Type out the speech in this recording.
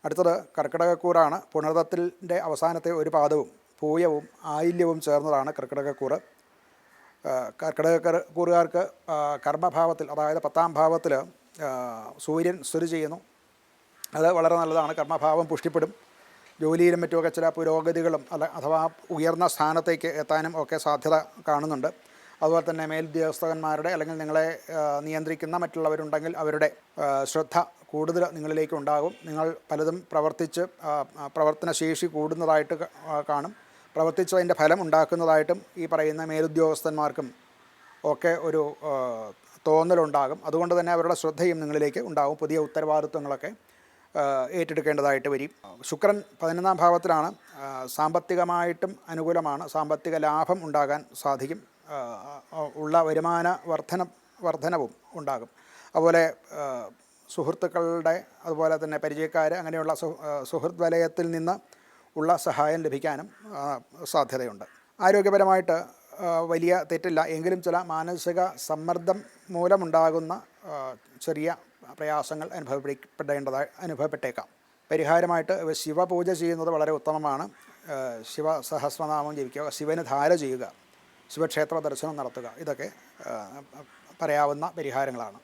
അടുത്തത് കർക്കിടകക്കൂറാണ്. പുണർദത്തിൻ്റെ അവസാനത്തെ ഒരു പാദവും പൂയവും ആയില്യവും ചേർന്നതാണ് കർക്കിടകക്കൂറ്. കർക്കിടകക്കൂറുകാർക്ക് കർമ്മഭാവത്തിൽ, അതായത് 10ാം ഭാവത്തിൽ സൂര്യൻ സ്ഥിതി ചെയ്യുന്നു. അത് വളരെ നല്ലതാണ്. കർമ്മഭാവം പുഷ്ടിപ്പെടും. ജോലിയിലും മറ്റുമൊക്കെ ചില പുരോഗതികളും അഥവാ ഉയർന്ന സ്ഥാനത്തേക്ക് എത്താനും ഒക്കെ സാധ്യത കാണുന്നുണ്ട്. അതുപോലെ തന്നെ മേലുദ്യോഗസ്ഥന്മാരുടെ അല്ലെങ്കിൽ നിങ്ങളെ നിയന്ത്രിക്കുന്ന മറ്റുള്ളവരുണ്ടെങ്കിൽ അവരുടെ ശ്രദ്ധ കൂടുതൽ നിങ്ങളിലേക്ക് ഉണ്ടാകും. നിങ്ങൾ പലതും പ്രവർത്തനശേഷി കൂടുന്നതായിട്ട് കാണും. പ്രവർത്തിച്ചതിൻ്റെ ഫലം ഉണ്ടാക്കുന്നതായിട്ടും ഈ പറയുന്ന മേലുദ്യോഗസ്ഥന്മാർക്കും ഒക്കെ ഒരു തോന്നലുണ്ടാകും. അതുകൊണ്ട് തന്നെ അവരുടെ ശ്രദ്ധയും നിങ്ങളിലേക്ക് ഉണ്ടാകും. പുതിയ ഉത്തരവാദിത്വങ്ങളൊക്കെ ഏറ്റെടുക്കേണ്ടതായിട്ട് വരും. ശുക്രൻ 11ാം ഭാവത്തിലാണ്. സാമ്പത്തികമായിട്ടും അനുകൂലമാണ്. സാമ്പത്തിക ലാഭം ഉണ്ടാകാൻ സാധിക്കും. ഉള്ള വരുമാന വർധനവും ഉണ്ടാകും. അതുപോലെ സുഹൃത്തുക്കളുടെ, അതുപോലെ തന്നെ പരിചയക്കാർ, അങ്ങനെയുള്ള സുഹൃത്ത് വലയത്തിൽ നിന്ന് ഉള്ള സഹായം ലഭിക്കാനും സാധ്യതയുണ്ട്. ആരോഗ്യപരമായിട്ട് വലിയ തെറ്റില്ല. എങ്കിലും ചില മാനസിക സമ്മർദ്ദം മൂലമുണ്ടാകുന്ന ചെറിയ പ്രയാസങ്ങൾ അനുഭവപ്പെട്ടേക്കാം. പരിഹാരമായിട്ട് ശിവപൂജ ചെയ്യുന്നത് വളരെ ഉത്തമമാണ്. ശിവസഹസ്രനാമം ജപിക്കുക, ശിവന് ധാര ചെയ്യുക, ശിവക്ഷേത്ര ദർശനം നടത്തുക, ഇതൊക്കെ പറയാവുന്ന പരിഹാരങ്ങളാണ്.